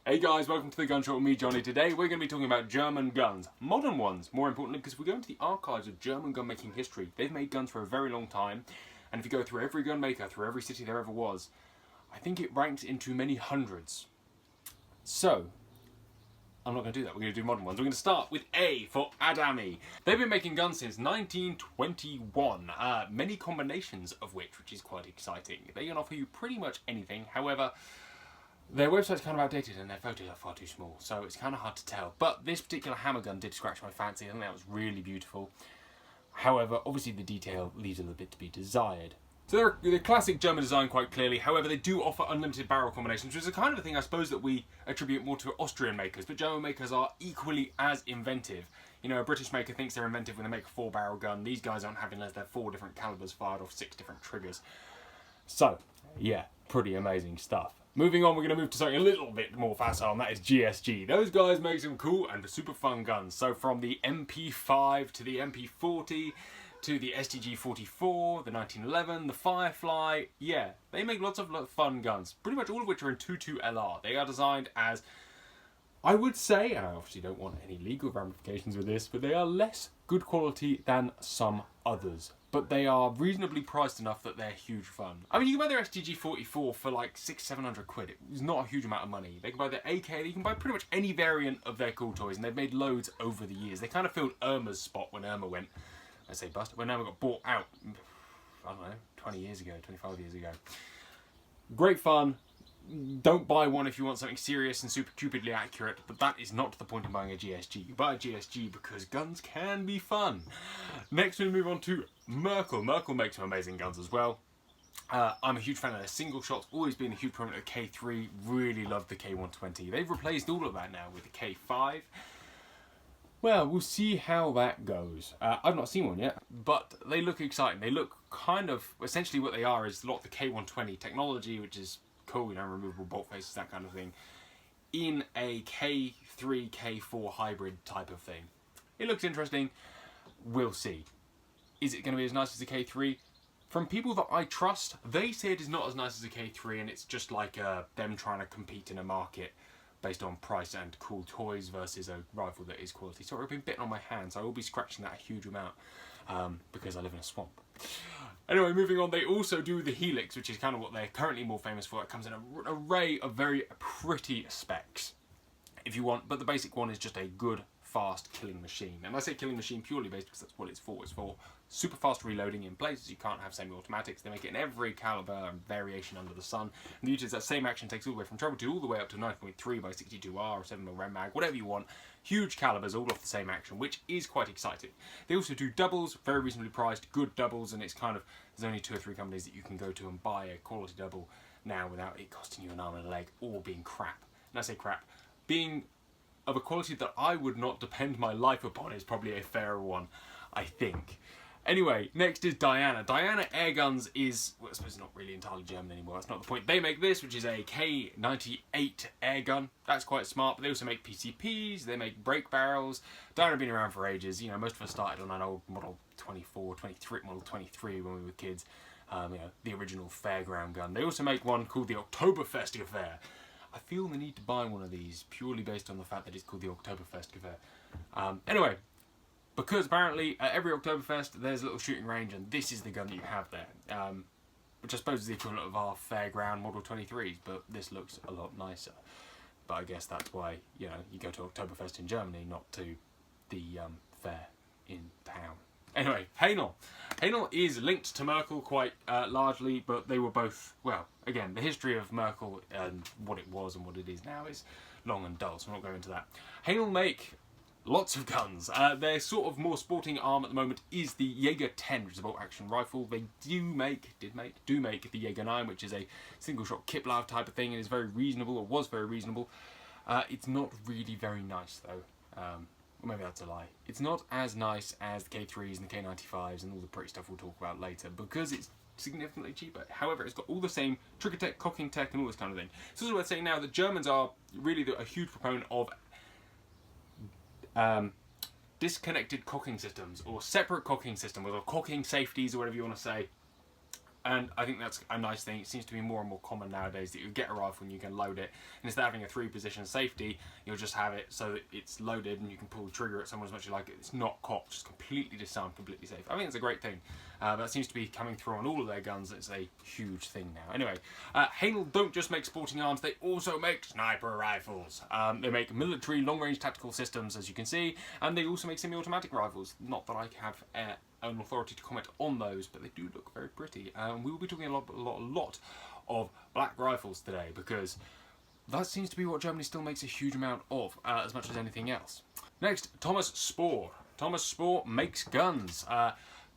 Hey guys, welcome to the Gun Shop with me, Johnny. Today we're going to be talking about German guns. Modern ones, more importantly, because we go into the archives of German gun making history. They've made guns for a very long time, and if you go through every gun maker, through every city there ever was, I think it ranks into many hundreds. So, I'm not going to do that. We're going to do modern ones. We're going to start with A for Adamy. They've been making guns since 1921, many combinations of which is quite exciting. They can offer you pretty much anything. However, their website's kind of outdated and their photos are far too small, so it's kind of hard to tell. But this particular hammer gun did scratch my fancy. I think that was really beautiful. However, obviously the detail leaves a little bit to be desired. So they're classic German design quite clearly. However, they do offer unlimited barrel combinations, which is the kind of thing I suppose that we attribute more to Austrian makers. But German makers are equally as inventive. You know, a British maker thinks they're inventive when they make a 4-barrel gun. These guys aren't having less than 4 different calibers fired off 6 different triggers. So, yeah, pretty amazing stuff. Moving on, we're going to move to something a little bit more facile, and that is GSG. Those guys make some cool and super fun guns. So from the MP5 to the MP40 to the STG-44, the 1911, the Firefly, yeah, they make lots of fun guns, pretty much all of which are in 22 LR. They are designed as, I would say, and I obviously don't want any legal ramifications with this, but they are less good quality than some others. But they are reasonably priced enough that they're huge fun. I mean, you can buy their STG-44 for like 600-700 quid. It's not a huge amount of money. They can buy their AK, you can buy pretty much any variant of their cool toys, and they've made loads over the years. They kind of filled Irma's spot when Irma went, I say bust, when Irma got bought out, I don't know, 20 years ago, 25 years ago. Great fun. Don't buy one if you want something serious and super stupidly accurate, but that is not the point of buying a GSG. You buy a GSG because guns can be fun. Next we move on to Merkel. Merkel makes some amazing guns as well. I'm a huge fan of their single shots, always been a huge proponent of K3, really love the K120. They've replaced all of that now with the K5. Well, we'll see how that goes. I've not seen one yet, but they look exciting. They look kind of, essentially what they are is a lot of the K120 technology, which is cool, you know, removable bolt faces, that kind of thing, in a K3, K4 hybrid type of thing. It looks interesting. We'll see. Is it going to be as nice as the K3? From people that I trust, they say it is not as nice as a K3, and it's just like them trying to compete in a market based on price and cool toys versus a rifle that is quality. Sorry, I've been bitten on my hand, so I will be scratching that a huge amount because I live in a swamp. Anyway, moving on, they also do the Helix, which is kind of what they're currently more famous for. It comes in an array of very pretty specs, if you want, but the basic one is just a good, fast killing machine. And I say killing machine purely based because that's what it's for. It's for super fast reloading in places you can't have semi-automatics. They make it in every caliber and variation under the sun. And the beauty is that same action takes all the way from treble 2 all the way up to 9.3 by 62R or 7mm Rem mag, whatever you want. Huge calibers, all off the same action, which is quite exciting. They also do doubles, very reasonably priced, good doubles, and it's kind of, there's only 2 or 3 companies that you can go to and buy a quality double now without it costing you an arm and a leg or being crap. And I say crap, being of a quality that I would not depend my life upon is probably a fairer one, I think. Anyway, next is Diana. Diana Airguns is, well, I suppose not really entirely German anymore, that's not the point. They make this, which is a K98 airgun. That's quite smart, but they also make PCPs, they make brake barrels. Diana have been around for ages. You know, most of us started on an old Model 24, 23, Model 23 when we were kids. You know, the original fairground gun. They also make one called the Oktoberfest Affair. I feel the need to buy one of these purely based on the fact that it's called the Oktoberfest Affair. Anyway, because apparently at every Oktoberfest there's a little shooting range, and this is the gun that you have there, which I suppose is the equivalent of our fairground Model 23s, but this looks a lot nicer. But I guess that's why, you know, you go to Oktoberfest in Germany, not to the fair in town. Anyway, Haenel. Haenel is linked to Merkel quite largely, but they were both, well, again, the history of Merkel and what it was and what it is now is long and dull, so I'm not going into that. Haenel make lots of guns. Their sort of more sporting arm at the moment is the Jaeger 10, which is a bolt-action rifle. They do make the Jaeger 9, which is a single-shot Kiplau type of thing, and is very reasonable, or was very reasonable. It's not really very nice, though. Or maybe that's a lie. It's not as nice as the K3s and the K95s and all the pretty stuff we'll talk about later, because it's significantly cheaper. However, it's got all the same trigger tech, cocking tech, and all this kind of thing. So it's worth saying now that Germans are really a huge proponent of disconnected cocking systems, or separate cocking systems, or cocking safeties, or whatever you want to say. And I think that's a nice thing. It seems to be more and more common nowadays that you get a rifle and you can load it. And instead of having a 3-position safety, you'll just have it so that it's loaded and you can pull the trigger at someone as much as you like it. It's not cocked, just completely disarmed, completely safe. I think it's a great thing. That seems to be coming through on all of their guns. It's a huge thing now. Anyway, Haenel don't just make sporting arms, they also make sniper rifles. They make military long-range tactical systems, as you can see, and they also make semi-automatic rifles. Not that I have an authority to comment on those, but they do look very pretty. We will be talking a lot of black rifles today, because that seems to be what Germany still makes a huge amount of, as much as anything else. Next, Thomas Spoor. Thomas Spoor makes guns.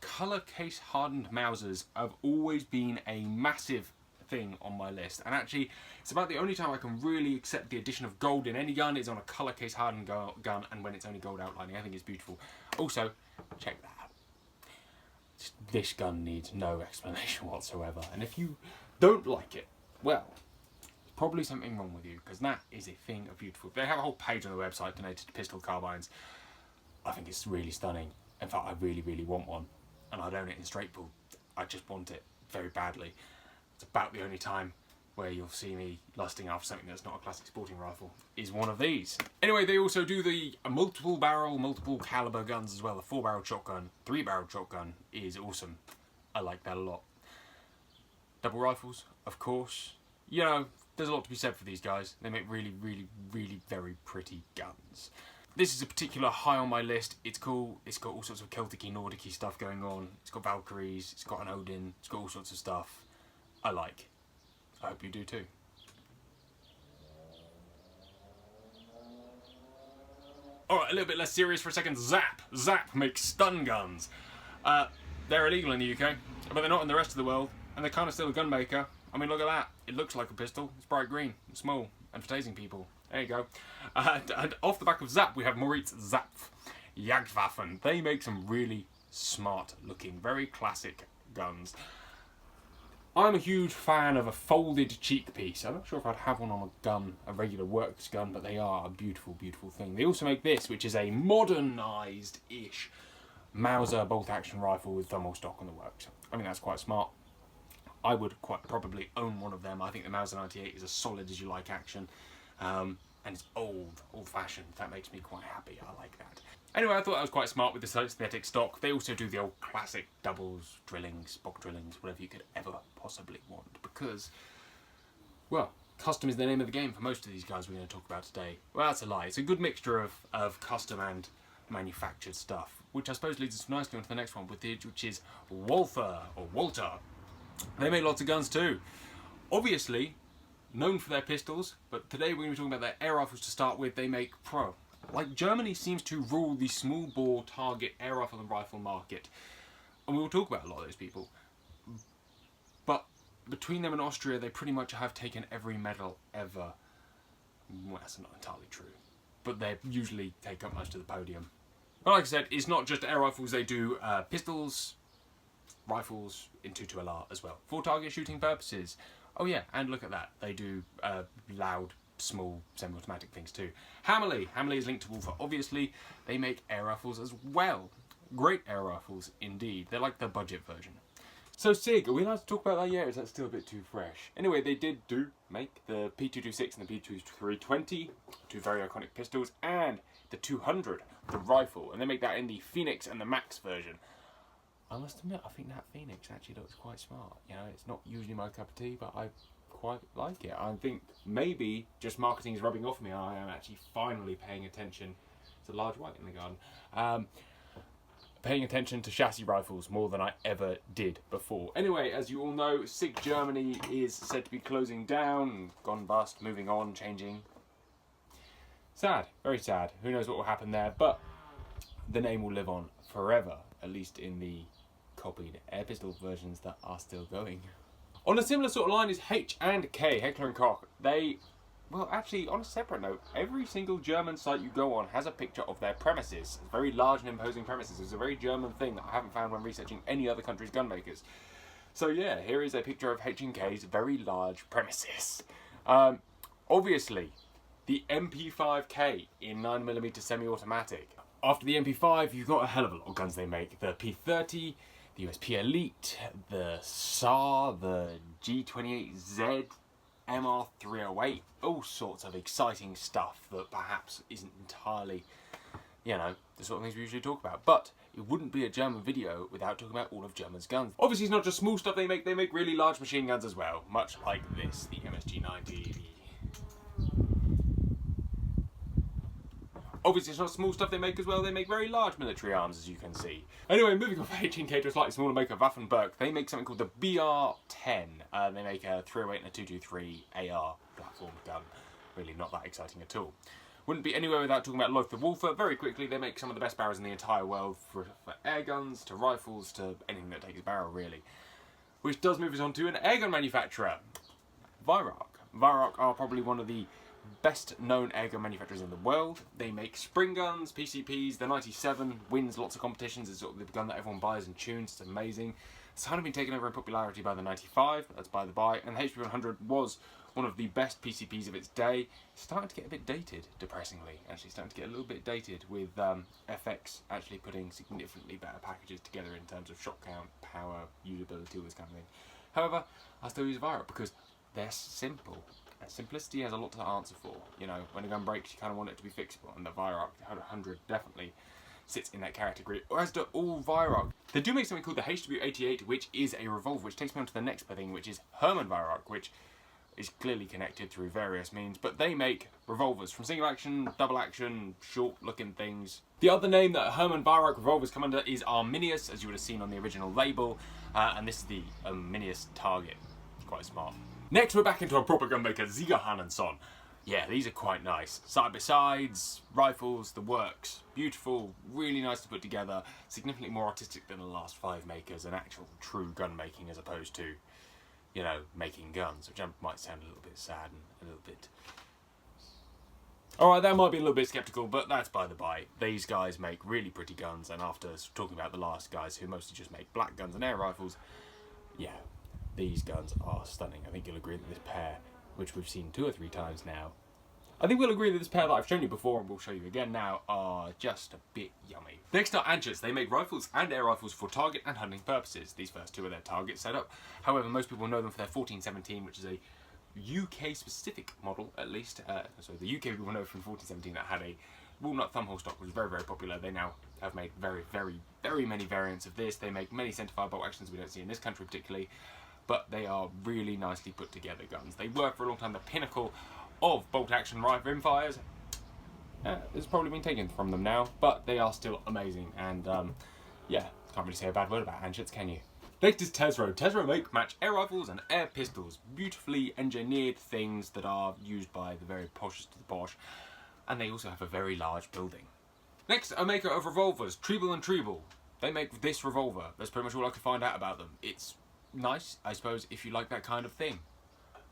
Colour case hardened Mausers have always been a massive thing on my list, and actually it's about the only time I can really accept the addition of gold in any gun is on a colour case hardened gun, and when it's only gold outlining. I think it's beautiful. Also, check that out. This gun needs no explanation whatsoever, and if you don't like it, well, there's probably something wrong with you, because that is a thing of beautiful. They have a whole page on the website donated to pistol carbines. I think it's really stunning. In fact, I really want one, and I'd own it in straight pull. I just want it very badly. It's about the only time where you'll see me lusting after something that's not a classic sporting rifle, is one of these. Anyway, they also do the multiple barrel, multiple caliber guns as well. The 4-barrel shotgun, 3-barrel shotgun is awesome. I like that a lot. Double rifles, of course. You know, there's a lot to be said for these guys. They make really very pretty guns. This is a particular high on my list. It's cool. It's got all sorts of Celtic-y, Nordic-y stuff going on. It's got Valkyries. It's got an Odin. It's got all sorts of stuff I like. I hope you do too. Alright, a little bit less serious for a second. Zapf. Zapf makes stun guns. They're illegal in the UK, but they're not in the rest of the world, and they're kind of still a gun maker. I mean, look at that. It looks like a pistol. It's bright green, and small, and for tasing people. There you go. And off the back of Zapf, we have Moritz Zapf Jagdwaffen. They make some really smart looking, very classic guns. I'm a huge fan of a folded cheek piece. I'm not sure if I'd have one on a gun, a regular works gun, but they are a beautiful thing. They also make this, which is a modernised-ish Mauser bolt-action rifle with thermal stock on the works. I think that's quite smart. I would quite probably own one of them. I think the Mauser 98 is as solid as you like action. And it's old-fashioned. That makes me quite happy. I like that. Anyway, I thought that was quite smart with the synthetic stock. They also do the old classic doubles, drillings, Spock drillings, whatever you could ever possibly want. Because, well, custom is the name of the game for most of these guys we're going to talk about today. Well, that's a lie. It's a good mixture of custom and manufactured stuff, which I suppose leads us nicely onto the next one, which is Walther, or Walter. They make lots of guns too. Obviously, known for their pistols, but today we're going to be talking about their air rifles to start with. They make like Germany seems to rule the small bore target air rifle and rifle market, and we will talk about a lot of those people. But between them and Austria, they pretty much have taken every medal ever. Well, that's not entirely true, but they usually take up most of the podium. But like I said, it's not just air rifles. They do pistols, rifles in 2.2LR as well, for target shooting purposes. Oh yeah, and look at that. They do loud, small, semi-automatic things too. Haenel is linked to Walther. Obviously, they make air rifles as well. Great air rifles indeed. They're like the budget version. So Sig, are we allowed to talk about that yet, or is that still a bit too fresh? Anyway, they did make the P226 and the P2320, two very iconic pistols, and the 200, the rifle, and they make that in the Phoenix and the Max version. I must admit, I think that Phoenix actually looks quite smart. You know, it's not usually my cup of tea, but I quite like it. I think maybe just marketing is rubbing off me. I am actually finally paying attention. It's a large white in the garden. Paying attention to chassis rifles more than I ever did before. Anyway, as you all know, SIG Germany is said to be closing down, gone bust, moving on, changing. Sad, very sad. Who knows what will happen there, but the name will live on forever, at least in the copied air pistol versions that are still going. On a similar sort of line is H&K, Heckler and Koch. They, well actually on a separate note, every single German site you go on has a picture of their premises. Very large and imposing premises. It's a very German thing that I haven't found when researching any other country's gun makers. So yeah, here is a picture of H&K's very large premises. Obviously, the MP5K in 9mm semi-automatic. After the MP5, you've got a hell of a lot of guns they make. The P30, the USP Elite, the Sauer, the G28Z, MR308, all sorts of exciting stuff that perhaps isn't entirely, you know, the sort of things we usually talk about. But it wouldn't be a German video without talking about all of German's guns. Obviously it's not just small stuff they make really large machine guns as well, much like this, the MSG90. Obviously it's not small stuff they make as well, they make very large military arms, as you can see. Anyway, moving on from H&K to a slightly smaller maker, Waffenberg, they make something called the BR10. They make a 308 and a 223 AR platform gun. Really not that exciting at all. Wouldn't be anywhere without talking about Lothar Walther. Very quickly, they make some of the best barrels in the entire world, for air guns, to rifles, to anything that takes a barrel, really. Which does move us on to an airgun manufacturer, Weihrauch. Weihrauch are probably one of the best known airgun manufacturers in the world. They make spring guns, PCPs, the 97 wins lots of competitions. It's sort of the gun that everyone buys and tunes. It's amazing. It's kind of been taken over in popularity by the 95, that's by the by, and the HP 100 was one of the best PCPs of its day. It's starting to get a bit dated, depressingly. Actually starting to get a little bit dated with FX actually putting significantly better packages together in terms of shot count, power, usability, all this kind of thing. However, I still use Weihrauch because they're simple. And simplicity has a lot to answer for. You know, when a gun breaks, you kind of want it to be fixable, and the Weihrauch 100 definitely sits in that category, as do all Weihrauch. They do make something called the HW88, which is a revolver, which takes me on to the next thing, which is Hermann Weihrauch, which is clearly connected through various means, but they make revolvers from single action, double action, short looking things. The other name that Hermann Weihrauch revolvers come under is Arminius, as you would have seen on the original label, and this is the Arminius target. Quite smart. Next we're back into a proper gun maker, Ziegenhahn and Son. Yeah, these are quite nice. Side-by-sides, rifles, the works. Beautiful, really nice to put together. Significantly more artistic than the last 5 makers, and actual true gun making as opposed to, you know, making guns, which might sound a little bit sad and a little bit... Alright, that might be a little bit sceptical, but that's by the by. These guys make really pretty guns, and after talking about the last guys who mostly just make black guns and air rifles, yeah, these guns are stunning. I think you'll agree that this pair, which we've seen 2 or 3 times now, I think we'll agree that this pair that I've shown you before and we'll show you again now are just a bit yummy. Next are Anschutz. They make rifles and air rifles for target and hunting purposes. These first 2 are their target setup. However, most people know them for their 1417, which is a UK specific model, at least. So the UK people know from 1417 that had a walnut thumbhole stock, which was very, very popular. They now have made very, very, very many variants of this. They make many centerfire bolt actions we don't see in this country particularly, but they are really nicely put together guns. They were for a long time the pinnacle of bolt action rifle rimfires. It's probably been taken from them now, but they are still amazing, and yeah, can't really say a bad word about Anschutz, can you? Next is Tesro. Tesro make match air rifles and air pistols, beautifully engineered things that are used by the very poshest of the posh, and they also have a very large building. Next, a maker of revolvers, Treble and Treble. They make this revolver. That's pretty much all I could find out about them. It's nice, I suppose, if you like that kind of thing.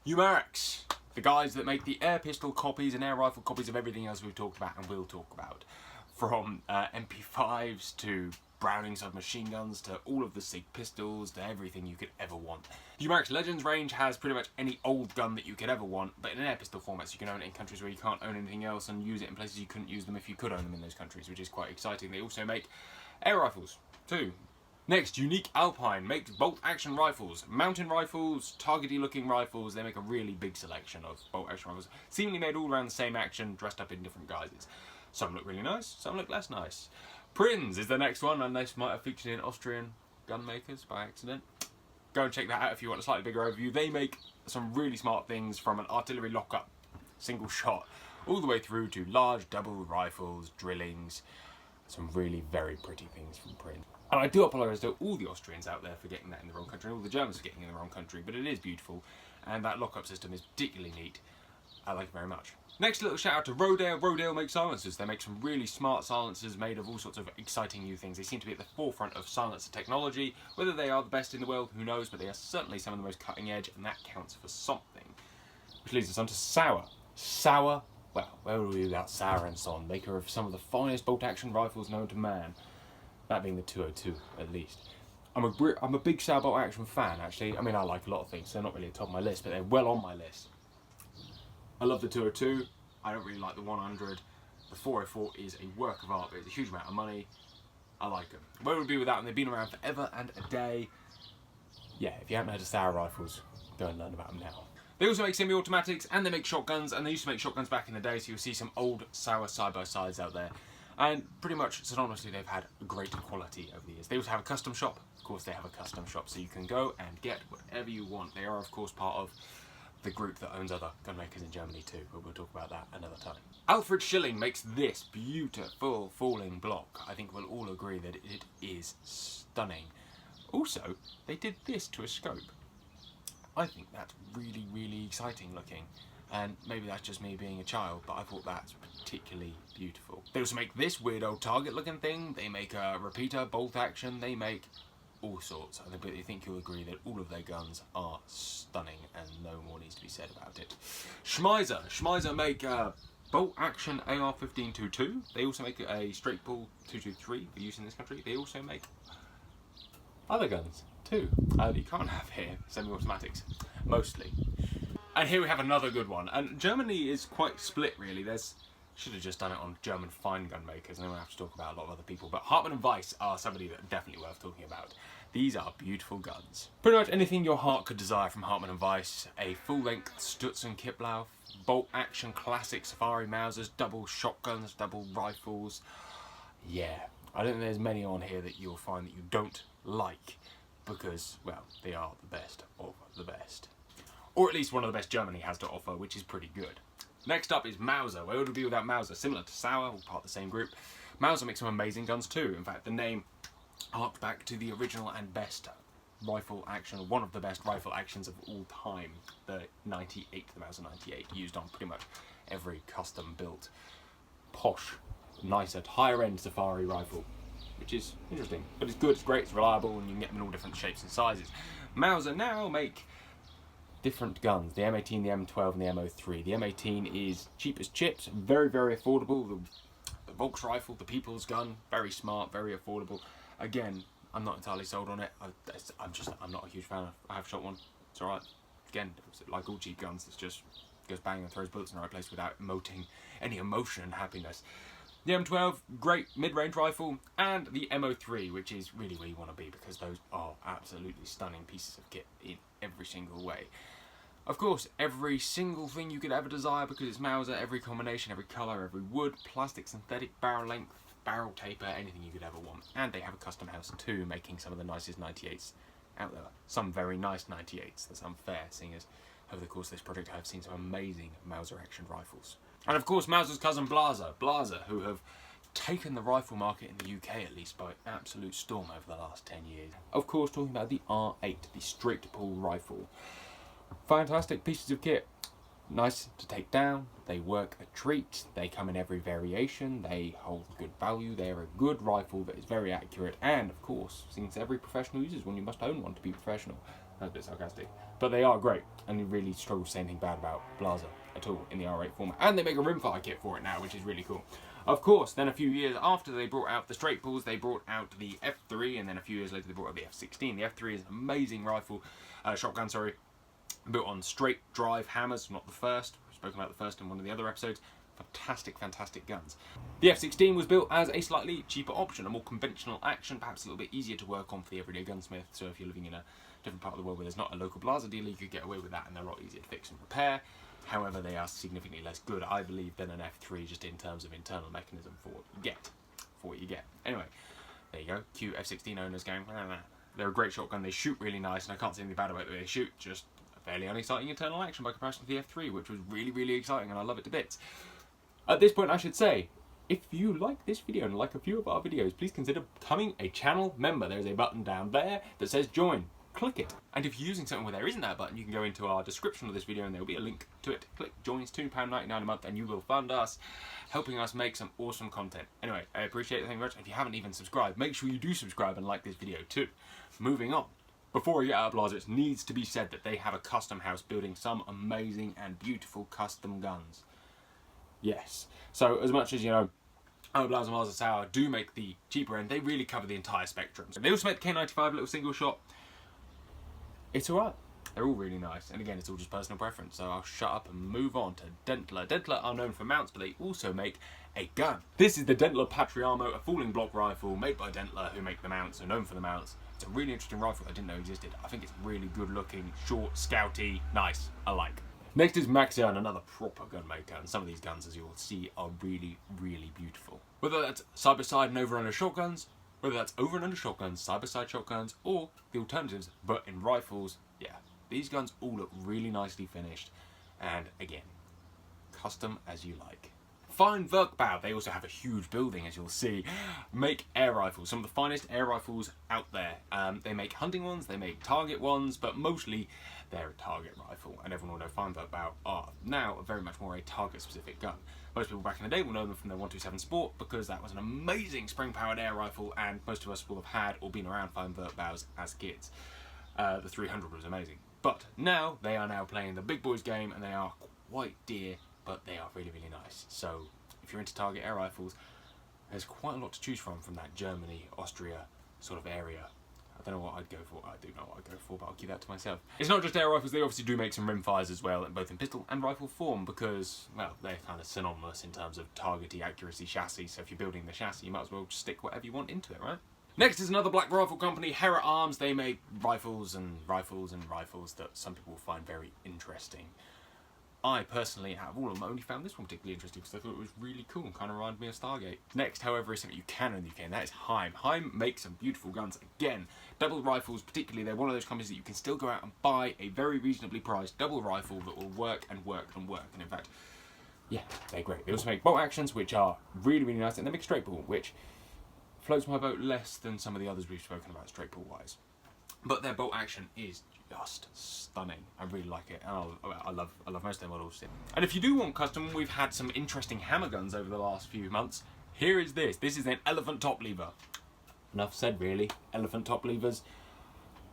Umarax, the guys that make the air pistol copies and air rifle copies of everything else we've talked about and will talk about. From MP5s to Browning submachine guns to all of the SIG pistols to everything you could ever want. Umarax Legends range has pretty much any old gun that you could ever want, but in an air pistol format, so you can own it in countries where you can't own anything else and use it in places you couldn't use them if you could own them in those countries, which is quite exciting. They also make air rifles too. Next, Unique Alpine makes bolt action rifles, mountain rifles, targety looking rifles. They make a really big selection of bolt action rifles, seemingly made all around the same action, dressed up in different guises. Some look really nice, some look less nice. Prinz is the next one, and this might have featured in Austrian gun makers by accident. Go and check that out if you want a slightly bigger overview. They make some really smart things, from an artillery lockup, single shot, all the way through to large double rifles, drillings, some really very pretty things from Prinz. And I do apologise to all the Austrians out there for getting that in the wrong country, and all the Germans for getting it in the wrong country, but it is beautiful, and that lockup system is particularly neat. I like it very much. Next, a little shout out to Rodale. Rodale makes silencers. They make some really smart silencers made of all sorts of exciting new things. They seem to be at the forefront of silencer technology. Whether they are the best in the world, who knows, but they are certainly some of the most cutting edge, and that counts for something. Which leads us on to Sauer. Sauer, well, where would we be without Sauer and Son, maker of some of the finest bolt action rifles known to man. That being the 202, at least. I'm a big Sauer bolt action fan, actually. I mean, I like a lot of things, so they're not really at the top of my list, but they're well on my list. I love the 202, I don't really like the 100. The 404 is a work of art, but it's a huge amount of money. I like them. Where would we be without them? They've been around forever and a day. Yeah, if you haven't heard of Sauer rifles, go and learn about them now. They also make semi-automatics, and they make shotguns, and they used to make shotguns back in the day, so you'll see some old Sauer side-by-sides out there. And pretty much, synonymously, they've had great quality over the years. They also have a custom shop. Of course, they have a custom shop, so you can go and get whatever you want. They are, of course, part of the group that owns other gun makers in Germany too, but we'll talk about that another time. Walther and Schilling makes this beautiful falling block. I think we'll all agree that it is stunning. Also, they did this to a scope. I think that's really, really exciting looking. And maybe that's just me being a child, but I thought that's particularly beautiful. They also make this weird old target looking thing. They make a repeater, bolt action. They make all sorts. I think you'll agree that all of their guns are stunning and no more needs to be said about it. Schmeisser make a bolt action AR-1522. They also make a straight pull 223 for use in this country. They also make other guns too. You can't have here semi-automatics, mostly. And here we have another good one. And Germany is quite split really. Should have just done it on German fine gun makers, and then we'll have to talk about a lot of other people. But Hartmann and Weiss are somebody that are definitely worth talking about. These are beautiful guns. Pretty much anything your heart could desire from Hartmann and Weiss. A full-length Stutz and Kiplau, bolt-action classic safari Mausers, double shotguns, double rifles. Yeah, I don't think there's many on here that you'll find that you don't like, because, well, they are the best of the best. Or at least one of the best Germany has to offer, which is pretty good. Next up is Mauser. Where would we be without Mauser? Similar to Sauer, all part of the same group. Mauser makes some amazing guns too. In fact, the name harked back to the original and best rifle action, one of the best rifle actions of all time, the 98, the Mauser 98, used on pretty much every custom-built, posh, nicer, higher-end safari rifle, which is interesting. But it's good, it's great, it's reliable, and you can get them in all different shapes and sizes. Mauser now make different guns, the M18, the M12 and the M03. The M18 is cheap as chips, very, very affordable. The Volks rifle, the people's gun, very smart, very affordable. Again, I'm not entirely sold on it. I'm not a huge fan. I have shot one, it's alright. Again, like all cheap guns, it's just goes bang and throws bullets in the right place without emoting any emotion and happiness. The M12, great mid-range rifle, and the M03, which is really where you want to be, because those are absolutely stunning pieces of kit in every single way. Of course, every single thing you could ever desire, because it's Mauser, every combination, every colour, every wood, plastic, synthetic, barrel length, barrel taper, anything you could ever want. And they have a custom house too, making some of the nicest 98s out there. Some very nice 98s, that's unfair, seeing as over the course of this project I've seen some amazing Mauser action rifles. And of course Mauser's cousin Blaser, who have taken the rifle market in the UK at least by absolute storm over the last 10 years. Of course, talking about the R8, the straight pull rifle. Fantastic pieces of kit, nice to take down, they work a treat, they come in every variation, they hold good value, they're a good rifle that is very accurate, and of course, since every professional uses one, you must own one to be professional. That's a bit sarcastic, but they are great, and you really struggle to say anything bad about Blaser at all in the R8 format. And they make a rimfire kit for it now, which is really cool. Of course, then a few years after they brought out the straight pulls, they brought out the F3, and then a few years later they brought out the F16. The F3 is an amazing rifle, shotgun, sorry, built on straight drive hammers, not the first. We've spoken about the first in one of the other episodes. Fantastic, fantastic guns. The F16 was built as a slightly cheaper option, a more conventional action, perhaps a little bit easier to work on for the everyday gunsmith. So if you're living in a different part of the world where there's not a local Blaser dealer, you could get away with that, and they're a lot easier to fix and repair. However, they are significantly less good, I believe, than an F3, just in terms of internal mechanism for what you get. Anyway, there you go. Cute F16 owners going, nah. They're a great shotgun, they shoot really nice, and I can't say anything bad about the way they shoot, just a fairly unexciting internal action by comparison to the F3, which was really, really exciting, and I love it to bits. At this point, I should say, if you like this video and like a few of our videos, please consider becoming a channel member. There's a button down there that says join. Click it. And if you're using something where there isn't that button, you can go into our description of this video and there will be a link to it. Click join, it's £2.99 a month, and you will fund us, helping us make some awesome content. Anyway, I appreciate it, thank you very much. If you haven't even subscribed, make sure you do subscribe and like this video too. Moving on. Before we get out of Blaser, it needs to be said that they have a custom house building some amazing and beautiful custom guns. Yes. So as much as, you know, Blaser, Mauser, Sauer do make the cheaper end, they really cover the entire spectrum. They also make the K95 little single shot. It's alright. They're all really nice, and again, it's all just personal preference, so I'll shut up and move on to Dentler. Dentler are known for mounts, but they also make a gun. This is the Dentler Patriamo, a falling block rifle made by Dentler, who make the mounts, are known for the mounts. It's a really interesting rifle I didn't know existed. I think it's really good looking, short, scouty, nice, I like. Next is Maxion, another proper gun maker, and some of these guns, as you'll see, are really, really beautiful. Whether that's side-by-side and over-and-under shotguns, whether that's over-and-under shotguns, side-by-side shotguns, or the alternatives, but in rifles, yeah. These guns all look really nicely finished, and again, custom as you like. Feinwerkbau, they also have a huge building, as you'll see, make air rifles, some of the finest air rifles out there. They make hunting ones, they make target ones, but mostly they're a target rifle, and everyone will know Feinwerkbau are now very much more a target-specific gun. Most people back in the day will know them from their 127 Sport, because that was an amazing spring-powered air rifle, and most of us will have had or been around Feinwerkbaus as kids. The 300 was amazing. But now, they are now playing the big boys game, and they are quite dear, but they are really, really nice. So, if you're into target air rifles, there's quite a lot to choose from that Germany, Austria sort of area. I don't know what I'd go for. I do know what I'd go for, but I'll keep that to myself. It's not just air rifles, they obviously do make some rimfires as well, both in pistol and rifle form, because, well, they're kind of synonymous in terms of targety, accuracy, chassis, so if you're building the chassis, you might as well just stick whatever you want into it, right? Next is another black rifle company, Hera Arms. They make rifles and rifles and rifles that some people find very interesting. I personally, out of all of them, only found this one particularly interesting because I thought it was really cool and kind of reminded me of Stargate. Next, however, is something you can in the UK, and that is Heym. Heym makes some beautiful guns. Again, double rifles particularly, they're one of those companies that you can still go out and buy a very reasonably priced double rifle that will work and work and work. And in fact, yeah, they're great. They also make bolt actions, which are really, really nice, and they make straight pull, which floats my boat less than some of the others we've spoken about straight pull wise. But their bolt action is just stunning. I really like it, and I love most of their models. And if you do want custom, we've had some interesting hammer guns over the last few months. Here is this. This is an elephant top lever. Enough said, really. Elephant top levers.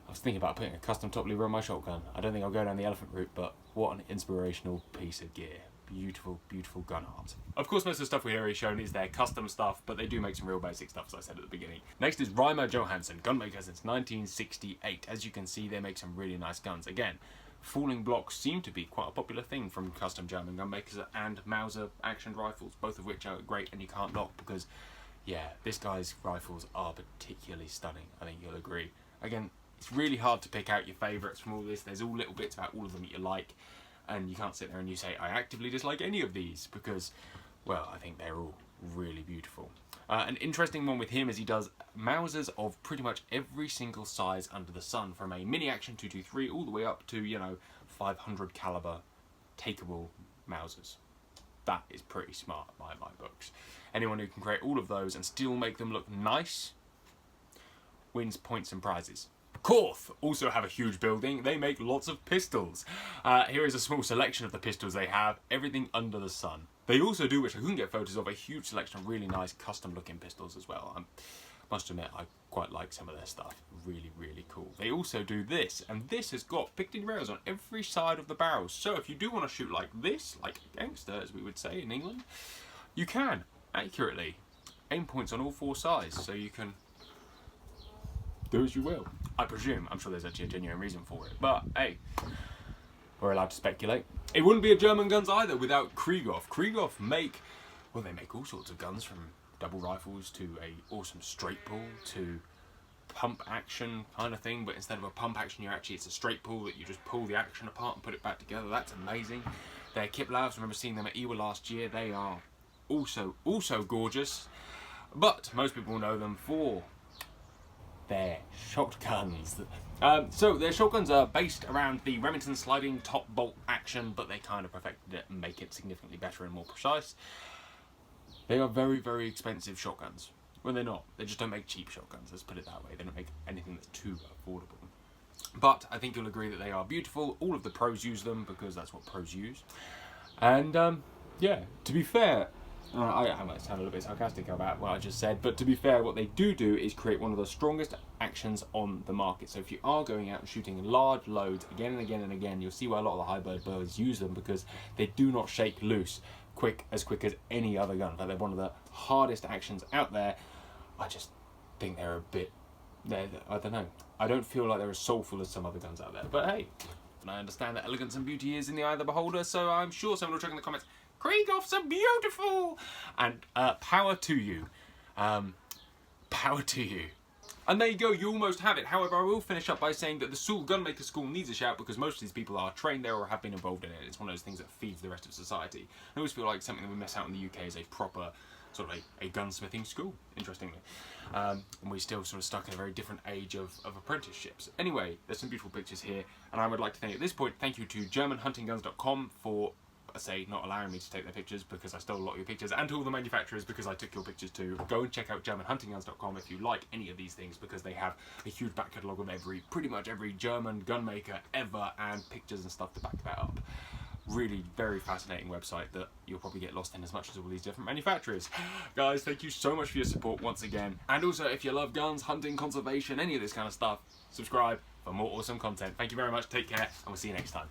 I was thinking about putting a custom top lever on my shotgun. I don't think I'll go down the elephant route, but what an inspirational piece of gear. Beautiful, beautiful gun art. Of course, most of the stuff we've already shown is their custom stuff, but they do make some real basic stuff, as I said at the beginning. Next is Reimer Johanssen, gunmaker since 1968. As you can see, they make some really nice guns. Again, falling blocks seem to be quite a popular thing from custom German gunmakers, and Mauser action rifles, both of which are great and you can't knock because, yeah, this guy's rifles are particularly stunning. I think you'll agree. Again, it's really hard to pick out your favourites from all this. There's all little bits about all of them that you like. And you can't sit there and you say, I actively dislike any of these, because, well, I think they're all really beautiful. An interesting one with him is he does Mausers of pretty much every single size under the sun, from a mini action 223 all the way up to, you know, 500 caliber takeable Mausers. That is pretty smart by my books. Anyone who can create all of those and still make them look nice wins points and prizes. Korth also have a huge building. They make lots of pistols. Here is a small selection of the pistols they have. Everything under the sun. They also do, which I couldn't get photos of, a huge selection of really nice custom looking pistols as well. I must admit, I quite like some of their stuff. Really, really cool. They also do this, and this has got picketed rails on every side of the barrel. So if you do want to shoot like this, like a gangster as we would say in England, you can accurately aim points on all four sides, so you can do as you will. I presume. I'm sure there's actually a genuine reason for it. But, hey, we're allowed to speculate. It wouldn't be a German guns either without Krieghoff. Krieghoff make, well, they make all sorts of guns, from double rifles to a awesome straight pull to pump action kind of thing, but instead of a pump action, it's a straight pull that you just pull the action apart and put it back together. That's amazing. Their Kiplabs, I remember seeing them at Ewa last year. They are also gorgeous. But most people know them for their shotguns. So their shotguns are based around the Remington sliding top bolt action, but they kind of perfected it and make it significantly better and more precise. They are very, very expensive shotguns. Well, they're not. They just don't make cheap shotguns, let's put it that way. They don't make anything that's too affordable. But I think you'll agree that they are beautiful. All of the pros use them because that's what pros use. And yeah, to be fair, I might sound a little bit sarcastic about what I just said, but to be fair, what they do is create one of the strongest actions on the market. So if you are going out and shooting large loads again and again and again, you'll see why a lot of the high-bird birds use them, because they do not shake loose as quick as any other gun. Like, they're one of the hardest actions out there. I just think they're a bit, I don't know. I don't feel like they're as soulful as some other guns out there. But hey, And I understand that elegance and beauty is in the eye of the beholder, so I'm sure someone will check in the comments, Krieghoffs are beautiful! And power to you. Power to you. And there you go, you almost have it. However, I will finish up by saying that the Sauer Gunmaker School needs a shout because most of these people are trained there or have been involved in it. It's one of those things that feeds the rest of society. I always feel like something that we miss out in the UK is a proper, sort of a gunsmithing school, interestingly. And we're still sort of stuck in a very different age of apprenticeships. Anyway, there's some beautiful pictures here, and I would like to thank, at this point, thank you to GermanHuntingGuns.com for, I say, not allowing me to take their pictures because I stole a lot of your pictures, and to all the manufacturers because I took your pictures too. Go and check out GermanHuntingGuns.com if you like any of these things, because they have a huge back catalogue of pretty much every German gunmaker ever, and pictures and stuff to back that up. Really very fascinating website that you'll probably get lost in as much as all these different manufacturers. Guys, thank you so much for your support once again. And also, if you love guns, hunting, conservation, any of this kind of stuff, subscribe for more awesome content. Thank you very much, take care, and we'll see you next time.